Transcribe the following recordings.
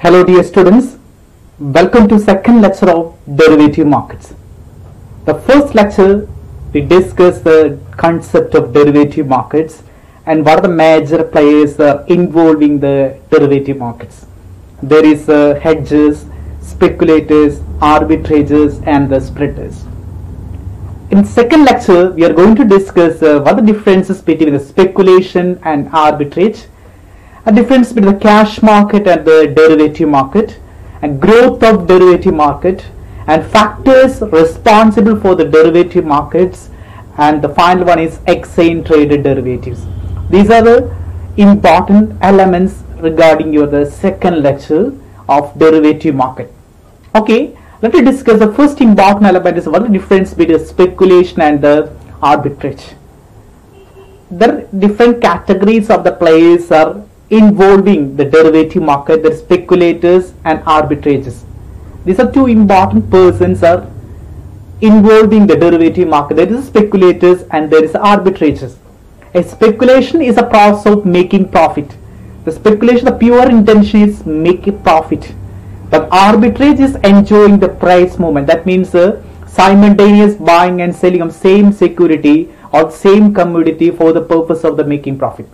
Hello dear students, welcome to second lecture of derivative markets. The first lecture we discussed the concept of derivative markets and what are the major players involving the derivative markets. There is hedgers, speculators, arbitrageurs and the spreaders. In second lecture we are going to discuss what are the differences between the speculation and arbitrage, a difference between the cash market and the derivative market, and growth of derivative market, and factors responsible for the derivative markets, and the final one is exchange traded derivatives. These are the important elements regarding the second lecture of derivative market. Okay, let me discuss the first important element is what is the difference between speculation and the arbitrage. There are different categories of the players are involving the derivative market, the speculators and arbitrageurs. These are two important persons are involving the derivative market. There is speculators and there is arbitrageurs. A speculation is a process of making profit. The speculation, the pure intention is make a profit. But arbitrage is enjoying the price movement. That means simultaneous buying and selling of same security or same commodity for the purpose of the making profit.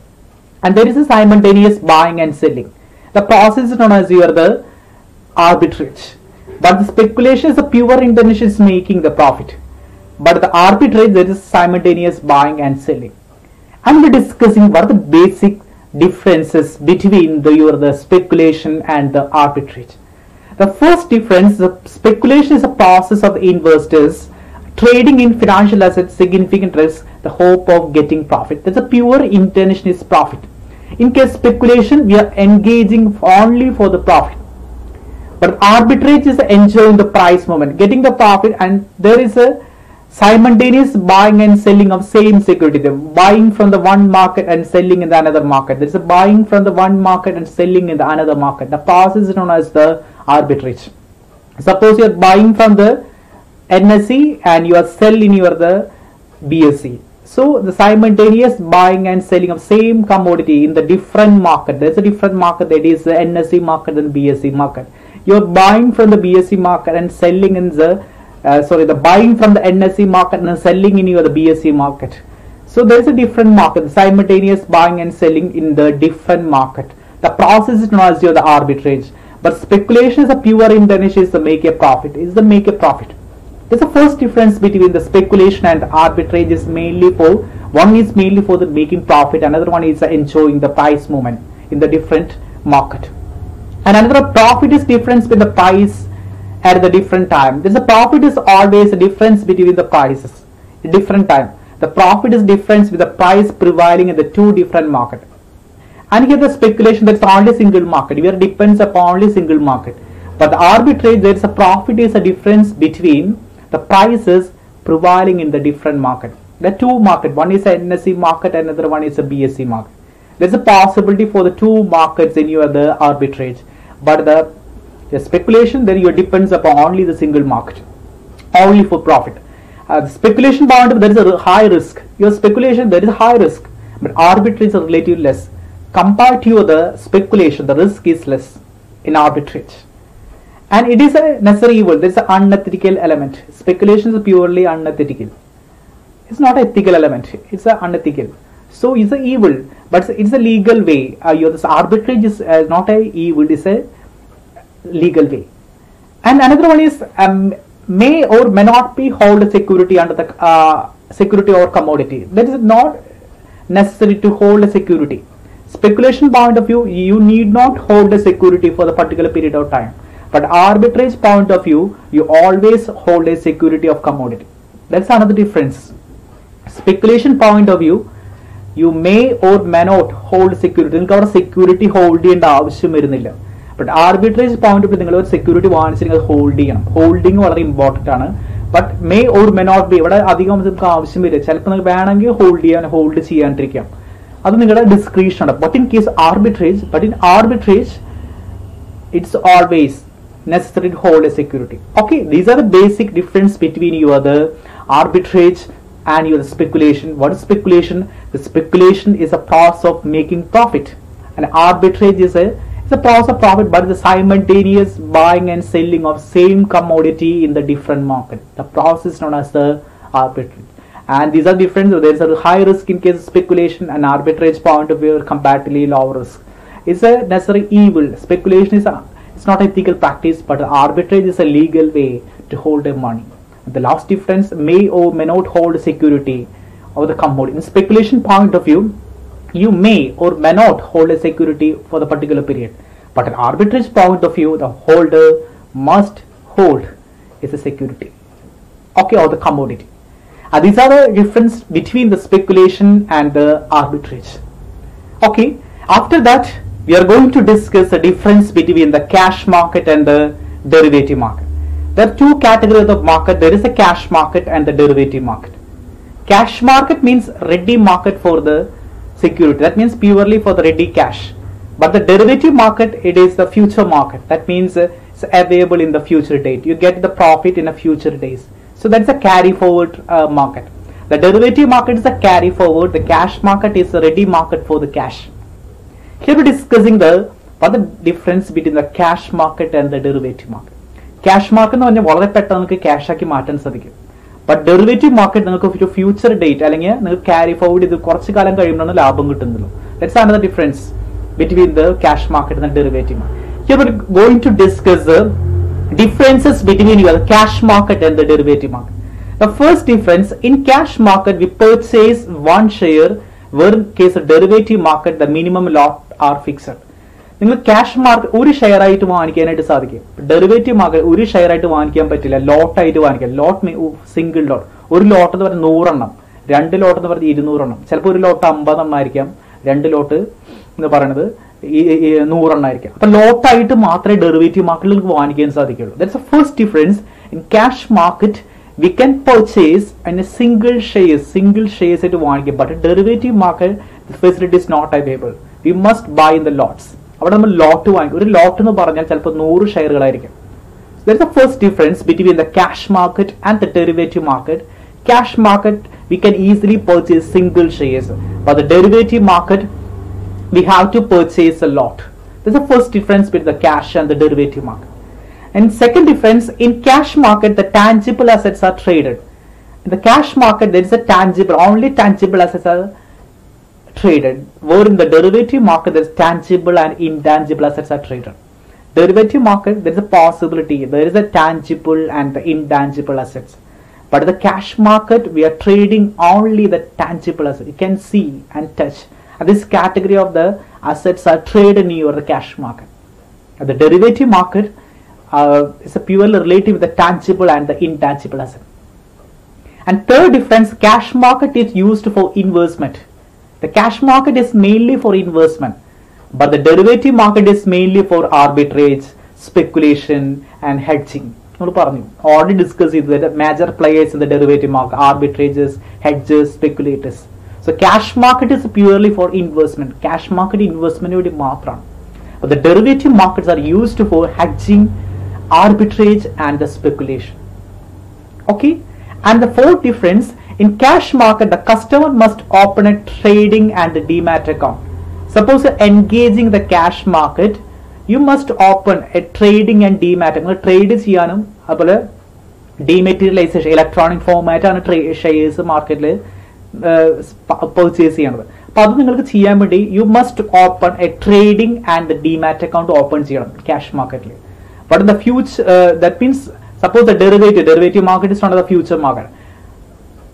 And there is a simultaneous buying and selling. The process is known as the arbitrage. But the speculation is a pure intention is making the profit. But the arbitrage, there is simultaneous buying and selling. And we are discussing what are the basic differences between the speculation and the arbitrage. The first difference, the speculation is a process of the investors trading in financial assets, significant risk, the hope of getting profit. That's a pure intention is profit. In case speculation, we are engaging only for the profit. But arbitrage is enjoying the price movement, getting the profit, and there is a simultaneous buying and selling of same security. The buying from the one market and selling in the another market. There is a buying from the one market and selling in the another market. The process is known as the arbitrage. Suppose you are buying from the NSE and you are selling the BSE. So the simultaneous buying and selling of same commodity in the different market. There is a different market, that is the NSE market and BSE market. You are buying from the BSE market and selling in the the buying from the NSE market and selling in the BSE market. So there is a different market, simultaneous buying and selling in the different market. The process is known as the arbitrage. But speculation is a pure intention is to make a profit. Is the make a profit. There's the first difference between the speculation and arbitrage is mainly for one is mainly for the making profit, another one is enjoying the price movement in the different market. And another profit is difference between the price at the different time. There's a profit is always a difference between the prices at different time. The profit is difference with the price prevailing in the two different market. And here the speculation, that's only single market. Here depends upon only single market. But the arbitrage, there is a profit is a difference between the prices prevailing in the different market. The two market, one is a NSE market, another one is a BSE market. There's a possibility for the two markets in the arbitrage. But the speculation, there you depends upon only the single market, only for profit. The speculation point, there is a high risk. Your speculation, there is a high risk, but arbitrage is relatively less. Compared to the speculation, the risk is less in arbitrage. And it is a necessary evil. There is an unethical element. Speculation is purely unethical. It's not an ethical element. It's an unethical. So it's an evil, but it's a legal way. This arbitrage is not a evil. It's a legal way. And another one is may or may not be hold a security under the security or commodity. That is not necessary to hold a security. Speculation point of view, you need not hold a security for the particular period of time. But arbitrage point of view, you always hold a security of commodity. That's another difference. Speculation point of view, you may or may not hold security. You can security hold in the but arbitrage point of view, security wants holding. Holding is very important. But may or may not be. Hold that's discretion. But in case arbitrage, it's always necessary to hold a security. Okay, these are the basic difference between the arbitrage and your speculation. What is speculation? The speculation is a process of making profit, and arbitrage is a It's a process of profit, but the simultaneous buying and selling of same commodity in the different market. The process is known as the arbitrage. And these are different. So there is a high risk in case of speculation, and arbitrage point of view comparatively low risk. It's a necessary evil. Speculation is it's not ethical practice, but arbitrage is a legal way to hold the money. The last difference, may or may not hold security of the commodity. In speculation point of view, you may or may not hold a security for the particular period, but an arbitrage point of view, the holder must hold is a security, okay, or the commodity. These are the difference between the speculation and the arbitrage. Okay, after that we are going to discuss the difference between the cash market and the derivative market. There are two categories of market. There is a cash market and the derivative market. Cash market means ready market for the security. That means purely for the ready cash. But the derivative market, it is the future market. That means it's available in the future date. You get the profit in a future days. So that's a carry forward market. The derivative market is a carry forward. The cash market is a ready market for the cash. Here we're discussing what the difference between the cash market and the derivative market. Cash market എന്ന് പറഞ്ഞാൽ വളരെ പെട്ടെന്ന് നമുക്ക് cash ആക്കി മാറ്റാൻ സാധിക്കും. But derivative market നിങ്ങൾക്ക് future date അല്ലെങ്കിൽ നിങ്ങൾക്ക് ക്യാരി ഫോർവേഡ് ഇത് കുറച്ച് കാലം കഴിയുമ്പോഴാണ് ലാഭം കിട്ടുന്നുള്ളൂ. That's another difference between the cash market and the derivative market. Here we are going to discuss the differences between the cash market and the derivative market. The first difference, in cash market we purchase one share, where in case of derivative market the minimum lot are fixed. നിങ്ങൾ cash market ഒരു share ആയിട്ട് വാങ്ങിക്കാനായിട്ട് സാധിക്കും. Derivative market ഒരു share ആയിട്ട് വാങ്ങിക്കാൻ പറ്റില്ല, ലോട്ട് ആയിട്ട് വാങ്ങിക്കാം. ലോട്ട് സിംഗിൾ ലോട്ട്, ഒരു ലോട്ട് എന്ന് പറഞ്ഞാൽ 100 എണ്ണം, 2 ലോട്ട് എന്ന് പറഞ്ഞാൽ 200 എണ്ണം, ചിലപ്പോൾ ഒരു ലോട്ട് 50 എണ്ണം ആയിരിക്കാം, 2 ലോട്ട് എന്ന് പറയുന്നത് 100 എണ്ണം ആയിരിക്കാം. അപ്പൊ ലോട്ടായിട്ട് മാത്രമേ ഡെറിവേറ്റീവ് മാർക്കറ്റിൽ നിങ്ങൾക്ക് വാങ്ങിക്കാൻ സാധിക്കുള്ളൂ. That's the first difference. In cash market we can purchase in a single shares ആയിട്ട് വാങ്ങിക്കാം. But derivative market the facility is not available. We must buy in the lots. അവിടെ നമ്മൾ ലോട്ട് വാങ്ങിക്കും. ഒരു ലോട്ട് എന്ന് പറഞ്ഞാൽ ചിലപ്പോൾ 100 ഷെയറുകളായിരിക്കും. That is the first difference between the cash market and the derivative market. Cash market we can easily purchase single shares, but the derivative market we have to purchase a lot. This is the first difference between the cash and the derivative market. And second difference, in cash market the tangible assets are traded. In the cash market there is a tangible, only tangible assets are traded, where in the derivative market there is tangible and intangible assets are traded. Derivative market there is a possibility there is a tangible and the intangible assets, but the cash market we are trading only the tangible assets you can see and touch, and this category of the assets are traded in the cash market. The derivative market is a purely related with the tangible and the intangible asset. And third difference, cash market is used for investment. The cash market is mainly for investment, but the derivative market is mainly for arbitrage, speculation and hedging. Already discussed the major players in the derivative market: arbitrages, hedgers, speculators. So cash market is purely for investment. Cash market investment is മാത്രം. But the derivative markets are used for hedging, arbitrage and the speculation. Okay, and the fourth difference, in cash market the customer must open a trading and a demat account. Suppose engaging the cash market, you must open a trading and demat account. Trade ചെയ്യാനും അതുപോലെ ഡീമാറ്റീരിയലൈസേഷൻ electronic format ആണ് shares മാർക്കറ്റിൽ purchase ചെയ്യണത്. അപ്പൊ അത് നിങ്ങൾക്ക് ചെയ്യാൻ വേണ്ടി you must open A trading and demat account open ചെയ്യണം ക്യാഷ് മാർക്കറ്റിൽ. But in the future, that means suppose the derivative market is not the future market,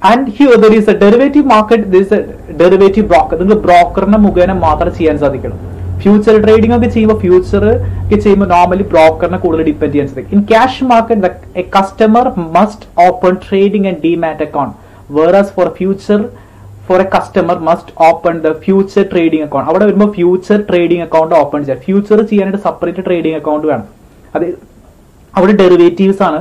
and here there is a derivative market, there is a derivative broker. The broker na mugana മാത്രം ചെയ്യാൻ സാധിക്കണം. Future trading ഒക്കെ ചെയ്യുമ്പോൾ future ഒക്കെ ചെയ്യുമ്പോൾ normally ബ്രോക്കറിനെ കൂടുതൽ depend ചെയ്യാൻ സാധിക്കും. In cash market A customer must open trading and demat account, whereas for future for a customer must open the future trading account. അവിടെ വരുമ്പോൾ ഫ്യൂച്ചർ ട്രേഡിംഗ് അക്കൗണ്ട് ഓപ്പൺ ചെയ്യാം. ഫ്യൂച്ചർ ചെയ്യാനായിട്ട് separate trading account വേണം. അത് അവിടെ derivatives ആണ്.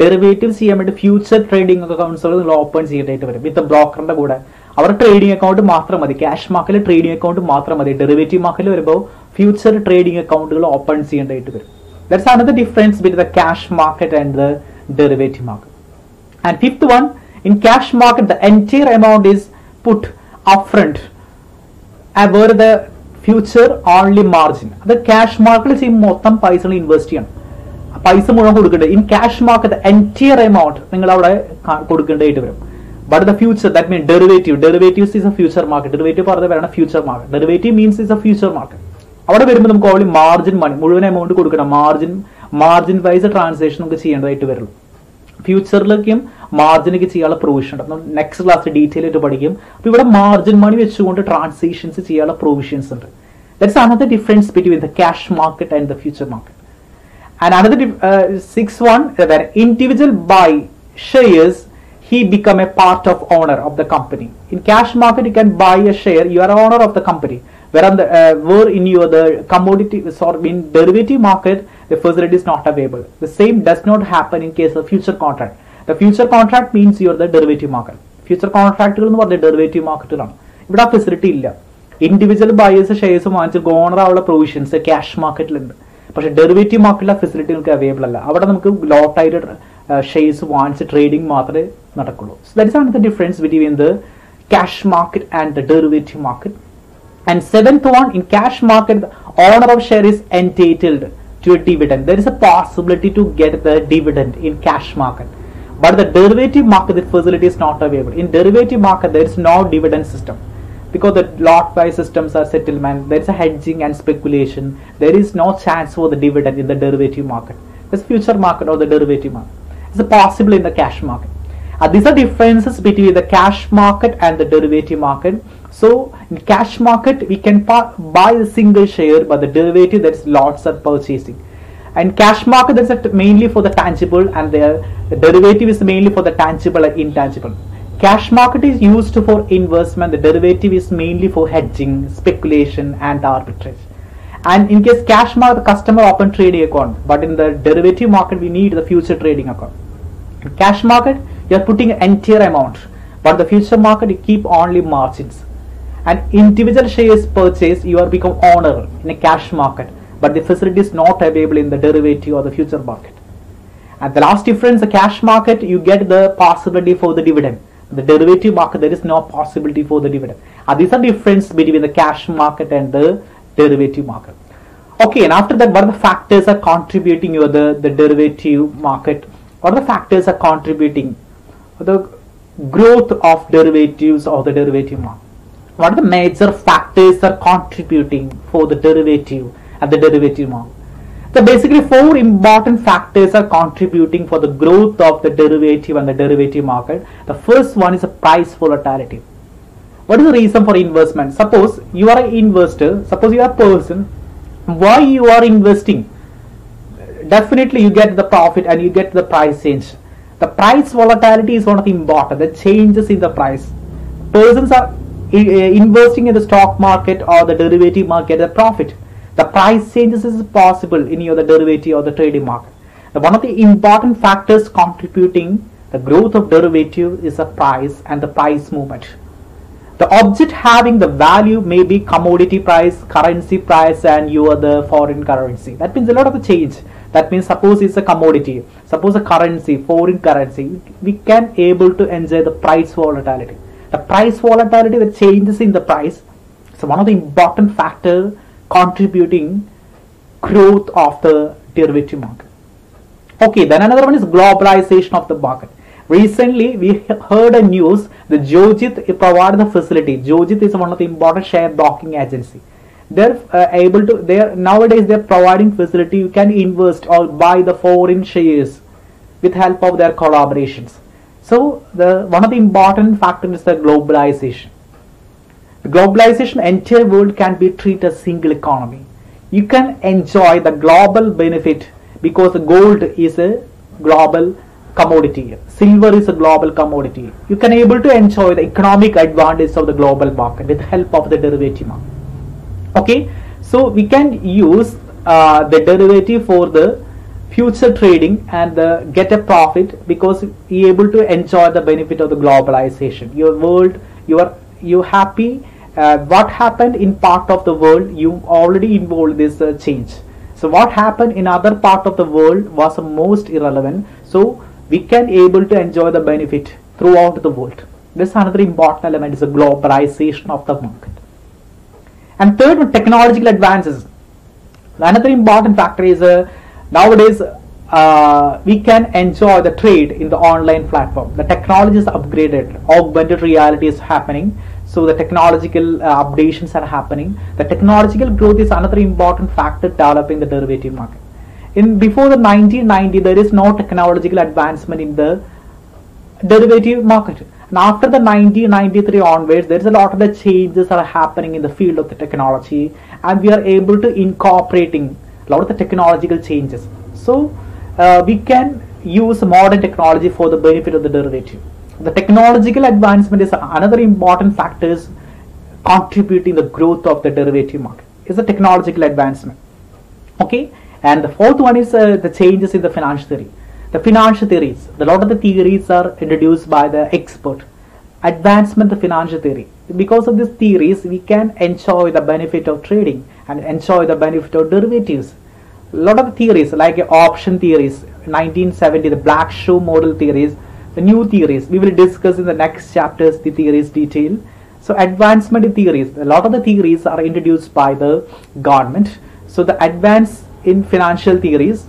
Derivatives ചെയ്യാൻ വേണ്ടി ഫ്യൂച്ചർ ട്രേഡിംഗ് അക്കൗണ്ട്സുകൾ നിങ്ങൾ ഓപ്പൺ ചെയ്തിട്ടായിട്ട് വരും വിത്ത് ബ്രോക്കറിന്റെ കൂടെ. അവർ ട്രേഡിംഗ് അക്കൗണ്ട് മാത്രം മതി. ക്യാഷ് മാർക്കറ്റിൽ ട്രേഡിംഗ് അക്കൗണ്ട് മാത്രം മതി. ഡെറിവേറ്റീവ് മാർക്കറ്റിൽ വരുമ്പോൾ ഫ്യൂച്ചർ ട്രേഡിംഗ് അക്കൗണ്ടുകൾ ഓപ്പൺ ചെയ്യേണ്ടതായിട്ട് വരും. That's another difference between the cash market and the derivative market. And fifth one, in cash market the entire amount is put upfront, where the future only margin. അത് cash മാർക്കറ്റിൽ ചെയ്യുമ്പോൾ മൊത്തം പൈസ invest ചെയ്യണം, പൈസ മുഴുവൻ കൊടുക്കേണ്ടത്. In cash market entire amount നിങ്ങൾ അവിടെ കൊടുക്കേണ്ടതായിട്ട് വരും. But the future that mean derivatives is A future market. Derivative പറഞ്ഞത് പറയണം future market. Derivative means is A future market. അവിടെ വരുമ്പോൾ നമുക്ക് ഓൺലി മാർജിൻ മണി മുഴുവൻ എമൗണ്ട് കൊടുക്കണം. മാർജിൻ വൈസ് ട്രാൻസാക്ഷൻ നമുക്ക് ചെയ്യേണ്ടതായിട്ട് വരുള്ളൂ. ഫ്യൂച്ചറിലേക്കും മാർജിനൊക്കെ ചെയ്യാനുള്ള പ്രൊവിഷൻ ഉണ്ട്. നെക്സ്റ്റ് ക്ലാസ് ഡീറ്റെയിൽ ആയിട്ട് പഠിക്കും. അപ്പോൾ ഇവിടെ മാർജിൻ മണി വെച്ചുകൊണ്ട് ട്രാൻസാക്ഷൻസ് ചെയ്യാനുള്ള പ്രൊവിഷൻസ് ഉണ്ട്. That's another difference between the cash market and the future market. And another 6.1 that individual buy shares, he become a part of owner of the company. In cash market you can buy a share, you are owner of the company. Where in your the commodity or in derivative market the facility is not available. The same does not happen in case of future contract. The future contract means you are the derivative market. Future contract എന്ന് പറഞ്ഞ derivative മാർക്കറ്റിലാണ്. ഇവിടെ ആ facility ഇല്ല. Individual buyers shares വാങ്ങിച്ച് owner ആവുള്ള provisions cash മാർക്കറ്റിലുണ്ട്. പക്ഷേ derivative മാർക്കറ്റിലെ facility നമുക്ക് available അല്ല. അവിടെ നമുക്ക് ലോട്ടായിട്ട് ഷെയർസ് വാങ്ങിച്ച് ട്രേഡിംഗ് മാത്രമേ നടക്കുള്ളൂ. So that is the difference between the cash market and the derivative market. And seventh one, in cash market the owner of share is entitled to a dividend. There is a possibility to get the dividend in cash market, but the derivative market the facility is not available. In derivative market there is no dividend system because the lot price systems are settlement. There is a hedging and speculation. There is no chance for the dividend in the derivative market. This future market or the derivative market is possible in the cash market. These are differences between the cash market and the derivative market. So in cash market we can buy a single share, but the derivative that is lots are purchasing. And cash market that's mainly for the tangible, and the derivative is mainly for the tangible and intangible. Cash market is used for investment. The derivative is mainly for hedging, speculation, and arbitrage. And in case cash market, the customer open trading account, but in the derivative market we need the future trading account. In cash market you are putting an entire amount, but the future market you keep only margins. And individual shares purchase you are become owner in a cash market, but the facility is not available in the derivative or the future market. And the last difference, the cash market you get the possibility for the dividend. The derivative market there is no possibility for the dividend. These are difference between the cash market and the derivative market. Okay, and after that, what are the factors are contributing to the derivative market? What are the factors are contributing the growth of derivatives or the derivative market? What are the major factors are contributing for the derivative and the derivative market? So basically 4 important factors are contributing for the growth of the derivative and the derivative market. The first one is a price volatility. What is the reason for investment? Suppose you are an investor, suppose you are a person, why you are investing? Definitely you get the profit and you get the price change. The price volatility is one of the important, the changes in the price. Persons are investing in the stock market or the derivative market, the profit. The price changes is possible in the derivative or the trading market. One of the important factors contributing the growth of derivative is the price and the price movement. The object having the value may be commodity price, currency price, and the foreign currency. That means a lot of the change. That means suppose it's a commodity, suppose a currency, foreign currency, we can able to enjoy the price volatility. The price volatility, the changes in the price, so one of the important factor contributing growth of the derivative market. Okay, then another one is globalization of the market. Recently we heard a news that Geojit provided the facility. Geojit is one of the important share broking agency. They're nowadays they're providing facility. You can invest or buy the foreign shares with help of their collaborations. So one of the important factors is the globalization. The globalization, entire world can be treated as single economy. You can enjoy the global benefit because the gold is a global commodity, silver is a global commodity. You can able to enjoy the economic advantage of the global market with the help of the derivative market. Okay, so we can use the derivative for the future trading and get a profit because you able to enjoy the benefit of the globalization. Your world, you happy. What happened in part of the world, you already involved this change. So what happened in other part of the world was most irrelevant. So we can able to enjoy the benefit throughout the world. This another important element is the globalization of the market. And third one, technological advances. Another important factor is nowadays we can enjoy the trade in the online platform. The technology is upgraded, augmented reality is happening, so the technological updations are happening. The technological growth is another important factor developing the derivative market. Before the 1990, there is no technological advancement in the derivative market. And after the 1993 onwards, there is a lot of the changes are happening in the field of the technology, and we are able to incorporating a lot of the technological changes. So we can use modern technology for the benefit of the derivative. The technological advancement is another important factors contributing the growth of the derivative market. Is the technological advancement. Okay, and the fourth one is the changes in the financial theory. The financial theories, a lot of the theories are introduced by the expert. Advancement of financial theory. Because of these theories, we can enjoy the benefit of trading and enjoy the benefit of derivatives. A lot of the theories like option theories, 1970, the Black-Scholes model theories, the new theories. We will discuss in the next chapters the theories detail. So advancement in theories, a lot of the theories are introduced by the government. So the advance in financial theories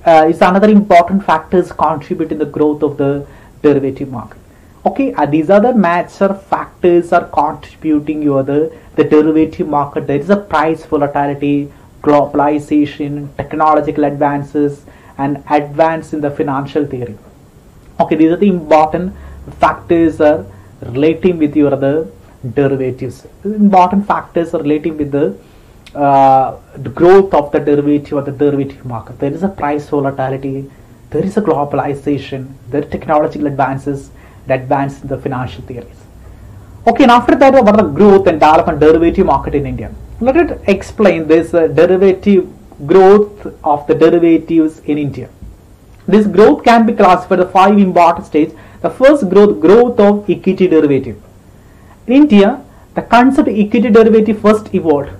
is another important factors contributing the growth of the derivative market. Okay, these are the major factors are contributing to the derivative market. There is a price volatility, globalization, technological advances, and advance in the financial theory. Okay, these are the important factors relating with the derivatives. Important factors are relating with the growth of the derivative or the derivative market. There is a price volatility, there is a globalization, there are technological advances, the advance in the financial theories. Okay, and after that, what are the growth and development derivative market in India? Let us explain this derivative growth of the derivatives in India. This growth can be classified as 5 important stages. The first growth of equity derivative. In India, the concept of equity derivative first evolved.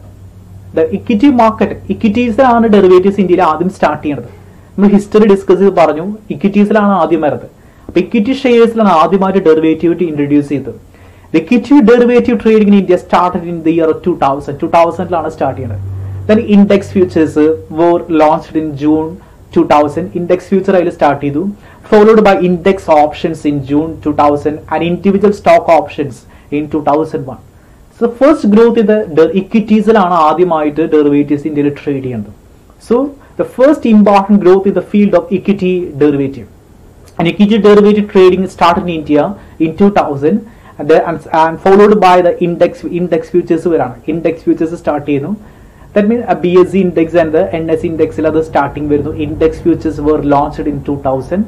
The equity market, equities are derivatives in India start ചെയ്യുന്നത്. നമ്മൾ history discuss ചെയ്ത് പറഞ്ഞു ഇക്വിറ്റീസിലാണ് ആദ്യം വരുന്നത്. അപ്പോൾ equity ഷെയർസിലാണ് ആദ്യമായിട്ട് derivative introduce ചെയ്തത്. The equity derivative trading in India started in the year 2000. 2000 start ചെയ്യുന്നത്. Then index futures were launched in June 2000. Index future start ചെയ്തു. Followed by index options in June 2000 and individual stock options in 2001. So first growth in the equities ആണ് ആദ്യമായിട്ട് derivatives ഇന്ത്യയിൽ trade ചെയ്യുന്നത്. So the first important growth in the field of equity derivative. And equity derivative trading started in India in 2000 and followed by the index futures വരാണ്. Index futures start ചെയ്യുന്നു. That means a BSE index and the NS index അത് starting വരുന്നു. Index futures were launched in 2000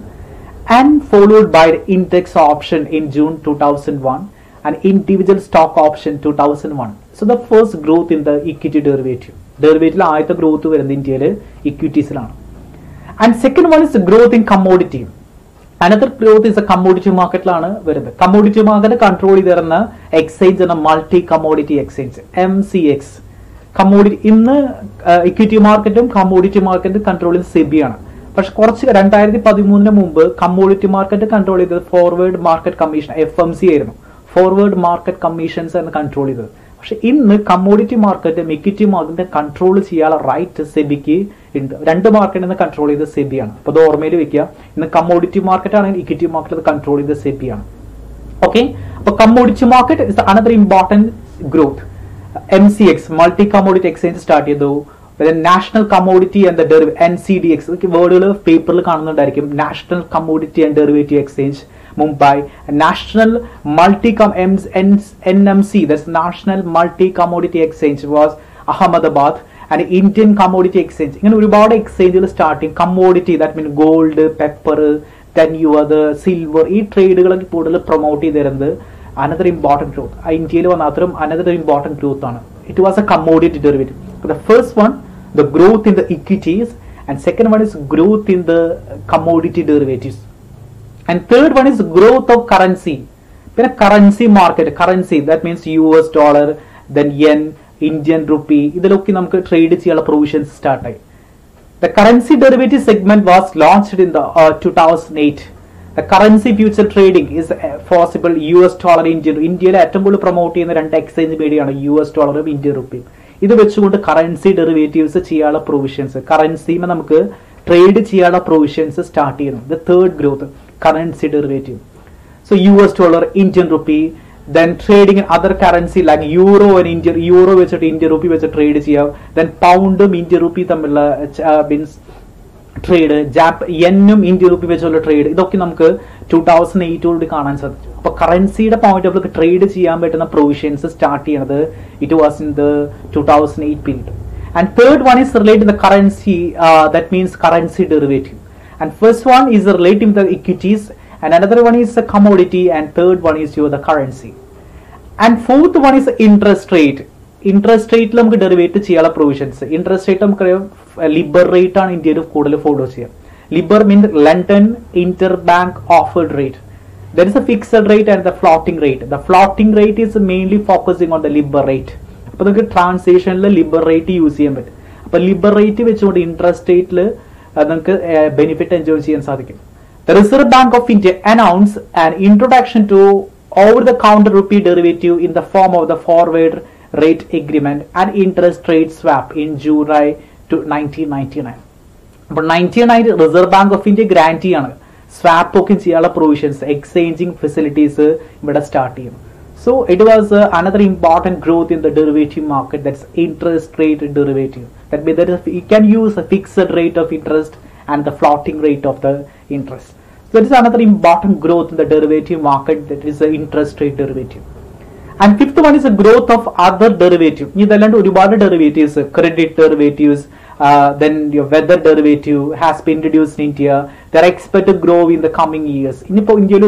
and followed by the index option in June 2001. And individual stock option 2001. So the first growth in the equity derivative. Derivative ആദ്യത്തെ growth വരുന്നത് ഇന്ത്യയിൽ equitiesലാണ്. And second one is the growth in commodity. Another growth is the commodity marketലാണ് വരുന്നത്. Commodity market control ചെയ്തിരുന്ന exchange എന്ന multi commodity exchange MCX. Commodity ഇന്ന് equity മാർക്കറ്റും commodity മാർക്കറ്റും control ചെയ്ത് സെബി ആണ്. പക്ഷെ കുറച്ച് 2013 മുമ്പ് commodity മാർക്കറ്റ് കൺട്രോൾ ചെയ്തത് ഫോർവേഡ് മാർക്കറ്റ് കമ്മീഷൻ FMC ആയിരുന്നു. ഫോർവേഡ് മാർക്കറ്റ് കമ്മീഷൻസ് എന്ന് കൺട്രോൾ ചെയ്തത്. പക്ഷെ ഇന്ന് കമ്മോഡിറ്റി മാർക്കറ്റും ഇക്വിറ്റി മാർക്കറ്റിനെ കൺട്രോൾ ചെയ്യാനുള്ള റൈറ്റ് സെബിക്ക് ഉണ്ട്. രണ്ട് മാർക്കറ്റിനെ കൺട്രോൾ ചെയ്ത് സെബിയാണ്. അപ്പോൾ അത് ഓർമ്മയിൽ വെക്കുക. ഇന്ന് കമ്മോഡിറ്റി മാർക്കറ്റ് ആണെങ്കിൽ ഇക്വിറ്റി മാർക്കറ്റ് കൺട്രോൾ ചെയ്ത് സെബിയാണ്. ഓക്കെ, അപ്പോൾ commodity market is another important growth. MCX multi commodity exchange start ചെയ്തു. നാഷണൽ കമ്മോഡിറ്റി ആൻഡ് NCDX വേർഡുകൾ പേപ്പറിൽ കാണുന്നുണ്ടായിരിക്കും. National commodity and derivative exchange Mumbai, National NMC, that's National Multi Commodity Exchange was Ahmedabad, and Indian Commodity Exchange. ഇങ്ങനെ ഒരുപാട് എക്സ്ചേഞ്ചുകൾ starting commodity that mean gold, pepper, then you are the silver, ഈ ട്രേഡുകളൊക്കെ കൂടുതൽ promote ചെയ്തിരുന്നത് another important growth. ഇന്ത്യയിൽ വന്ന അത്രയും another important growth ആണ്. It was A commodity derivative. The first one, the growth in the equities, and second one is growth in the commodity derivatives. And third one is growth of currency. Then a currency market, currency that means US dollar, then yen, Indian rupee. ഇതിലൊക്കെ നമുക്ക് trade ചെയ്യാനുള്ള provisions സ്റ്റാർട്ടായി. The currency derivative segment was launched in the 2008. The currency future trading is possible. US dollar ഇന്ത്യയിൽ ഏറ്റവും കൂടുതൽ promote ചെയ്യുന്ന രണ്ട് exchange മീഡിയയാണ് US ഡോളറും Indian റുപ്പിയും. ഇത് വെച്ചുകൊണ്ട് കറൻസി ഡെറിവേറ്റീവ്സ് ചെയ്യാനുള്ള പ്രൊവിഷൻസ്, കറൻസിമ നമുക്ക് ട്രേഡ് ചെയ്യാനുള്ള പ്രൊവിഷൻസ് സ്റ്റാർട്ട് ചെയ്യുന്നു. The third growth currency derivative. So US dollar, Indian rupee, then trading in other currency like euro and Indian euro വെച്ചിട്ട് ഇന്ത്യൻ റുപ്പി വെച്ച് trade ചെയ്യാം. then പൗണ്ടും ഇന്ത്യൻ റുപ്പി തമ്മിലുള്ള means trade, യെന്നും Indian rupee വെച്ചുള്ള trade, ഇതൊക്കെ നമുക്ക് 2008 കാണാൻ സാധിച്ചു. അപ്പൊ കറൻസിയുടെ പോയിന്റ് ഓഫ് വ്യൂ ട്രേഡ് ചെയ്യാൻ പറ്റുന്ന പ്രൊവിഷൻസ് സ്റ്റാർട്ട് ചെയ്യണത് it was in the 2008 period. And third one is related the currency, that means currency derivative. And first one is related with equities, and another one is a commodity, and third one is the currency, and fourth one is interest rate. Interest rate la namukku derivate cheyala provisions. Interest rate namukku LIBOR rate ആണ് ഇന്ത്യയിൽ കൂടുതൽ follow ചെയ്യുക. LIBOR means London Interbank Offered Rate. There is a fixed rate and the floating rate. The floating rate is mainly focusing on the LIBOR rate. അപ്പോൾ നമുക്ക് ട്രാൻസാക്ഷനിൽ LIBOR rate use ചെയ്യാൻ പറ്റും. അപ്പോൾ LIBOR rate വെച്ചുകൊണ്ട് interest റേറ്റിൽ നമുക്ക് benefit enjoy ചെയ്യാൻ സാധിക്കും. The Reserve Bank of India announced an introduction to over-the-counter rupee derivative in the form of the forward rate agreement and interest rate swap in July to 1999. അപ്പോൾ 1990 reserve bank of India grand ചെയ്യാണ് swap ഒക്കെ ചെയ്യാനുള്ള provisions, exchanging facilities ഇവിടെ start ചെയ്യും. So it was another important growth in the derivative market, that's interest rate derivative. That means that you can use a fixed rate of interest and the floating rate of the interest. So that is another important growth in the derivative market, that is the interest rate derivative. And fifth one is the growth of other derivative. ഇതല്ലാണ്ട് ഒരുപാട് derivatives, credit derivatives, then your weather derivative has been introduced in India. They are expected to grow in the coming years. ഇനിയിപ്പോൾ ഇന്ത്യയിൽ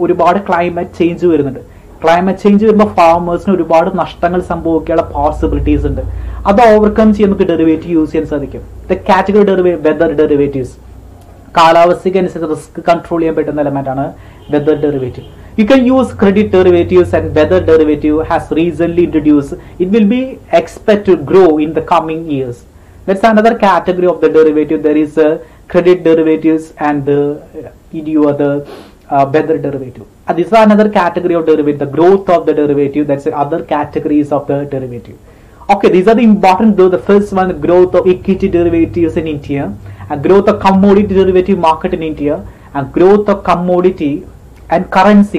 ഒരുപാട് climate change വരുന്നുണ്ട്. Climate change വരുമ്പോൾ ഫാമേഴ്സിന് ഒരുപാട് നഷ്ടങ്ങൾ സംഭവിക്കാനുള്ള possibilities ഉണ്ട്. അത് ഓവർകം ചെയ്യാൻ നമുക്ക് ഡെറിവേറ്റീവ് യൂസ് ചെയ്യാൻ സാധിക്കും. ദ കാറ്റഗറി വെദർ ഡെറിവേറ്റീവ്സ്, കാലാവസ്ഥയ്ക്ക് അനുസരിച്ച് റിസ്ക് കൺട്രോൾ ചെയ്യാൻ പറ്റുന്ന എലമെന്റ് ആണ് whether derivative. You can use credit derivatives, and weather derivative has recently introduced. It will be expected to grow in the coming years. That's another category of the derivative. There is credit derivatives and the weather derivative. This is another category of derivative. The growth of the derivative. That's other categories of the derivative. Okay, these are the important growth. The first one, the growth of equity derivatives in India, and growth of commodity derivative market in India, and growth of commodity and currency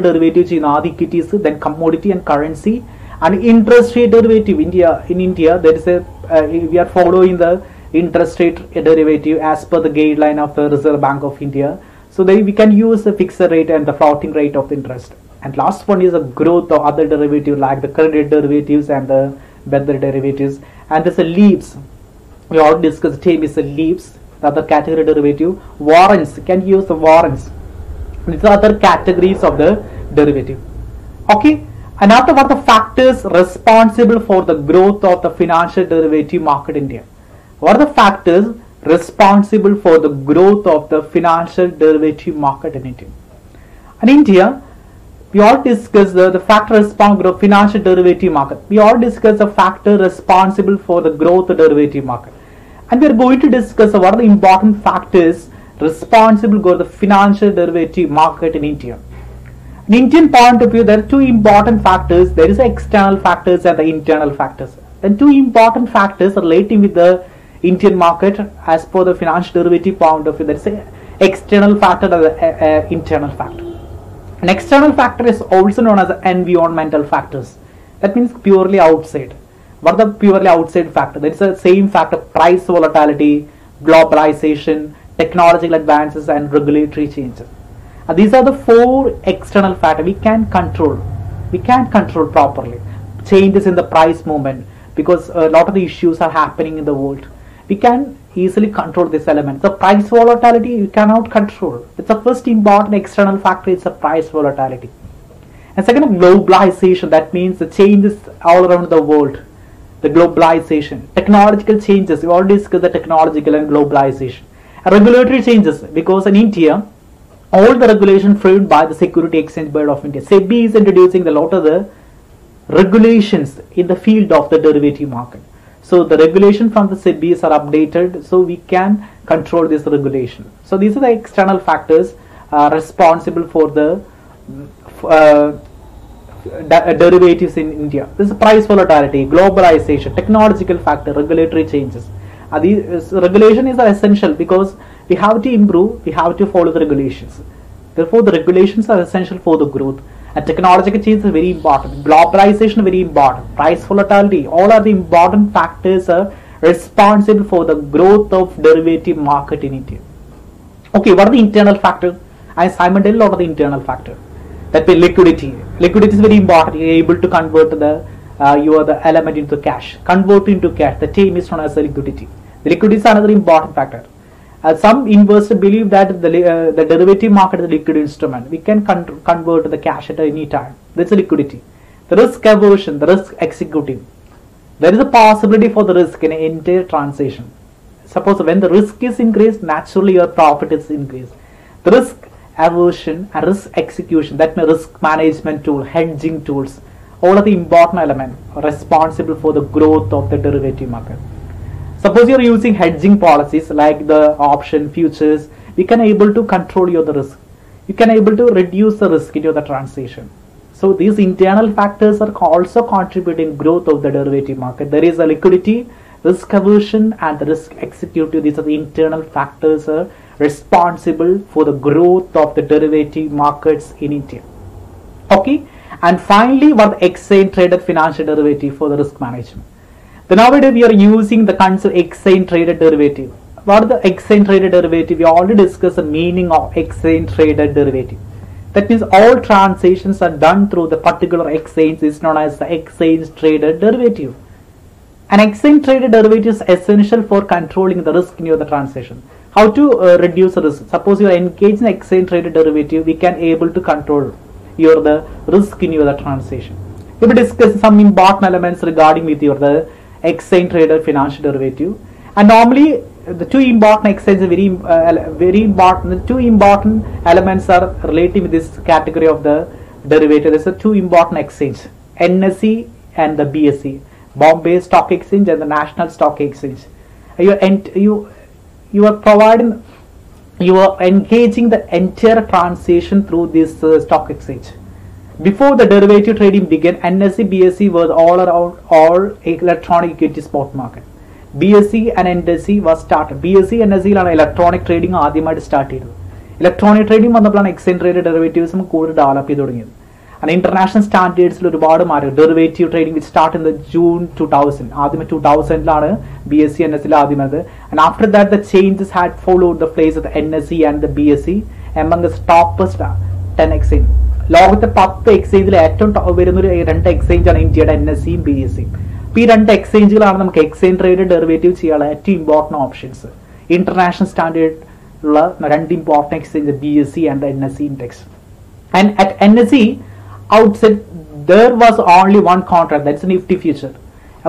derivative in equities, then commodity and currency, and interest rate derivative. In India there is we are following the interest rate derivative as per the guideline of the Reserve Bank of India. So we can use the fixed rate and the floating rate of the interest. And last one is the growth of other derivative like the credit derivatives and the weather derivatives. And there's a leaps. We already discussed the term is the leaps. The other category derivative, warrants. Can use the warrants. These are other categories of the derivative. Okay. And after what the factors responsible for the growth of the financial derivative market in India? What are the factors responsible for the growth of the financial derivative market in India? In India, we all discussed the factor responsible for financial derivative market. We all discussed the factor responsible for the growth of derivative market. And we are going to discuss what are the important factors responsible for the financial derivative market in India. In Indian point of view, there are two important factors. There is external factors and the internal factors. And two important factors relating with the Indian market as per the financial derivative point of view. There is an external factor and the internal factor. An external factor is also known as environmental factors. That means purely outside. What are the purely outside factor? There is the same factor: price volatility, globalization, technological advances, and regulatory changes. These are the four external factors we can control. We can control properly. Changes in the price movement, because a lot of the issues are happening in the world. We can easily control this element. The price volatility you cannot control. It's the first important external factor. It's the price volatility. And second, globalization. That means the changes all around the world. The globalization, technological changes. We already discussed the technological and globalization. Regulatory changes, because in India, all the regulation framed by the Security Exchange Board of India, SEBI is introducing a lot of the regulations in the field of the derivative market. So the regulation from the SEBIs are updated, so we can control this regulation. So these are the external factors responsible for the uh, derivatives in India. This is price volatility, globalization, technological factor, regulatory changes. Regulation is essential because we have to improve, we have to follow the regulations. Therefore, the regulations are essential for the growth. And technological change is very important. Globalization is very important. Price volatility, all are the important factors are responsible for the growth of derivative market in India. Okay, what are the internal factors? And simultaneously, what are the internal factors? That be liquidity. Liquidity is very important. You are able to convert the the element into cash. Convert into cash. The term is known as the liquidity. The liquidity is another important factor. Some investors believe that the derivative market is a liquid instrument. We can convert the cash at any time. That's a liquidity. The risk aversion, the risk executing. There is a possibility for the risk in an entire transaction. Suppose when the risk is increased, naturally your profit is increased. The risk aversion and risk execution, that means risk management tool, hedging tools, all of the important elements are responsible for the growth of the derivative market. Suppose you are using hedging policies like the option, futures, you can able to control your the risk. You can able to reduce the risk into the transaction. So these internal factors are also contributing growth of the derivative market. There is a liquidity, risk aversion and the risk executive. These are the internal factors are responsible for the growth of the derivative markets in India. Okay, and finally, what the exchange traded financial derivative for the risk management. So nowadays we are using the concept exchange traded derivative. What is the exchange traded derivative? We already discussed the meaning of exchange traded derivative. That means all transactions are done through the particular exchange is known as the exchange traded derivative. An exchange traded derivative is essential for controlling the risk in your transaction. How to reduce the risk? Suppose you are engaged in exchange traded derivative, we can able to control the risk in your transaction. We will discuss some important elements regarding with the exchange traded financial derivative. And normally the two important exchanges very important. The two important elements are related with this category of the derivative. There's the two important exchange, NSE and the BSE, Bombay Stock Exchange and the National Stock Exchange. You are providing, you are engaging the entire transaction through this stock exchange. Before the derivative trading began, NSE, BSE was all around all electronic equity spot market. BSE and NSE was started. BSE and NSE are electronic trading ആദ്യമായിട്ട് start ചെയ്തത്. Electronic trading വന്നപ്പോഴാണ് exchange traded derivatives കൂടുതൽ develop ചെയ്ത് തുടങ്ങിയത്. And international standards ഒരുപാട് മാറി. Derivative trading which started in the June 2000. ആദ്യമേ 2000ലാണ് BSE NSE ആദ്യമത്. And after that the changes had followed the place of the NSE and the BSE among the toppest 10 exchange. ലോകത്തെ 10 എക്സ്ചേഞ്ചിൽ ഏറ്റവും വരുന്ന രണ്ട് exchange ആണ് ഇന്ത്യയുടെ NSEയും BSEയും. അപ്പോൾ ഈ രണ്ട് എക്സ്ചേഞ്ചുകളാണ് നമുക്ക് എക്സ്ചേഞ്ച് ട്രേഡഡ് ഡെറിവേറ്റീവ് ചെയ്യാനുള്ള ഏറ്റവും ഇമ്പോർട്ടൻറ്റ് ഓപ്ഷൻസ്. ഇന്റർനാഷണൽ സ്റ്റാൻഡേർഡ് ഉള്ള രണ്ട് important exchange BSE and the NSE index. And at NSE outset there was only one contract, that's a Nifty future.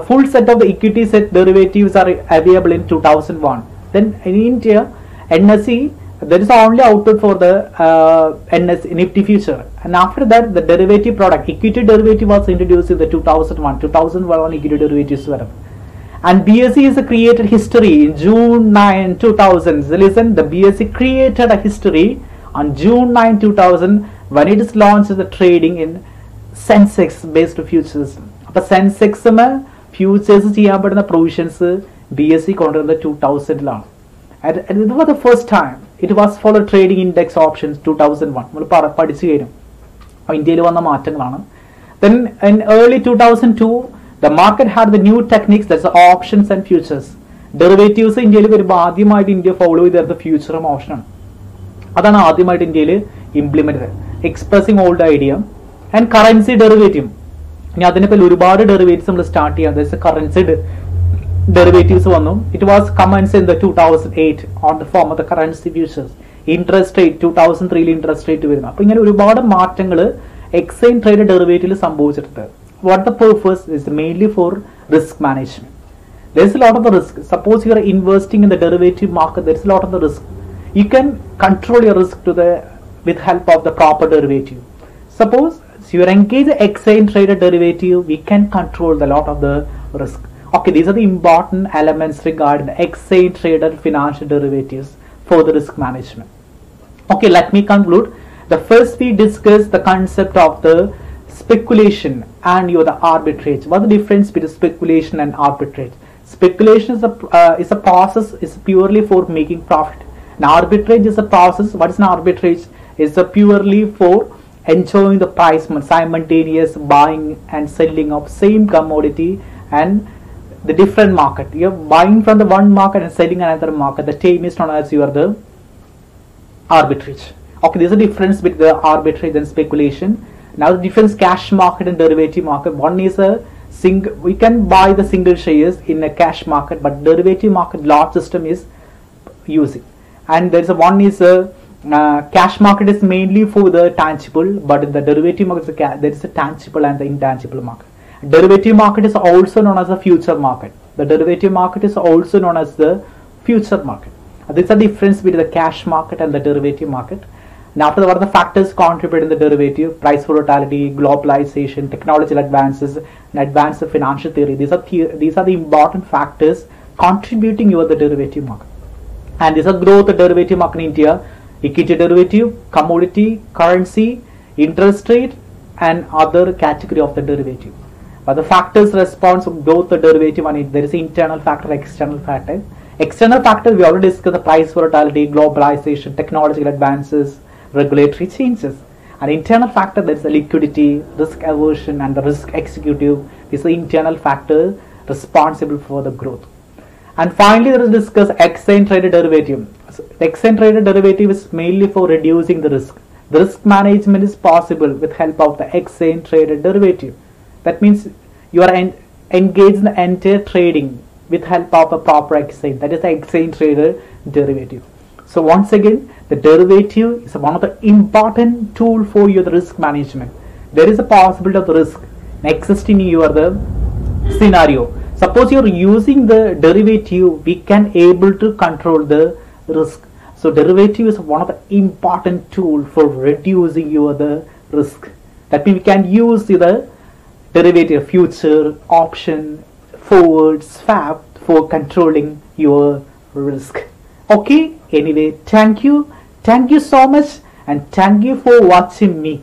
A full set of the equity set derivatives are available in 2001. Then in India, NSE, there is only output for the NSE Nifty future, and after that the derivative product equity derivative was introduced in the 2001 equity derivatives were. And BSE is a created history in June 9 2000. So listen, the BSE created a history on June 9 2000 when it is launched the trading in Sensex based futures. But Sensex futures ചെയ്യാൻ പറ്റുന്ന provisions BSE കൊണ്ടുവരുന്നത് 2000ലാണ്. And it was the first time it was for the trading index options 2001. നമ്മൾ പഠിച്ചു കഴിഞ്ഞു ഇന്ത്യയിൽ വന്ന മാറ്റങ്ങളാണ്. Then in early 2002 the market had the new techniques, that's the options and futures. Derivatives ഇന്ത്യയിൽ വരുമ്പോൾ ആദ്യമായിട്ട് ഇന്ത്യ ഫോളോ ചെയ്ത ഫ്യൂച്ചറും ഓപ്ഷനാണ്. അതാണ് ആദ്യമായിട്ട് ഇന്ത്യയിൽ ഇംപ്ലിമെന്റ് ചെയ്തത്. Expressing old idea and currency derivative. ഇനി അതിനെപ്പറ്റി ഒരുപാട് ഡെറിവേറ്റീവ്സ് നമ്മൾ സ്റ്റാർട്ട് ചെയ്യാം. കറൻസി derivatives വന്നു. It was commenced in the 2008 on the form of the currency futures. Interest rate 2003 interest rate വരുന്നു. അപ്പോൾ ഇങ്ങനെ ഒരുപാട് മാറ്റങ്ങൾ എക്സ്ചേഞ്ച് ട്രേഡ് ഡെറിവേറ്റീവിൽ സംഭവിച്ചിട്ടുണ്ട്. What the purpose is mainly for risk management. There is a lot of the risk. Suppose you are investing in the derivative market, there is a lot of the risk. You can control your risk with help of the proper derivative. Suppose you are engaged in exchange traded derivative, we can control a lot of the risk. Okay, these are the important elements regarding the exchange traded financial derivatives for the risk management. Okay, let me conclude. The first we discuss the concept of the speculation and the arbitrage. What's the difference between speculation and arbitrage? Speculation is a process is purely for making profit. And arbitrage is a process. What is an arbitrage? It's a purely for enjoying the price simultaneous buying and selling of same commodity and the different market. You're buying from the one market and selling another market. The term is known as the arbitrage. Okay, there's a difference between the arbitrage and speculation. Now the difference cash market and derivative market. One is we can buy the single shares in a cash market, but derivative market lot system is using. And there's one is cash market is mainly for the tangible, but in the derivative market there is a tangible and the intangible market. Derivative market is also known as a future market. The derivative market is also known as the future market. This is the difference between the cash market and the derivative market. Now, after what are the factors contributing the derivative? Price volatility, globalization, technological advances, and advanced financial theory. These are the important factors contributing to the derivative market. And this is growth of derivative market in India: equity derivative, commodity, currency, interest rate, and other category of the derivative. But the factors response of growth of derivative, and there is internal factor, external factor. External factors we already discussed: the price volatility, globalization, technological advances, regulatory changes. And internal factor, there is the liquidity, risk aversion, and the risk executive. These are the internal factors responsible for the growth. And finally, let us discuss exchange traded derivative. So, exchange traded derivative is mainly for reducing the risk. The risk management is possible with help of the exchange traded derivative. That means you are engaged in the entire trading with help of a proper exchange. That is the exchange traded derivative. So once again, the derivative is one of the important tool for your risk management. There is a possibility of the risk existing in your scenario. Suppose you are using the derivative, we can able to control the risk. So derivative is one of the important tool for reducing the risk. That means we can use the derivative, future, option, forward, swap for controlling your risk. Okay, anyway, thank you so much, and thank you for watching me.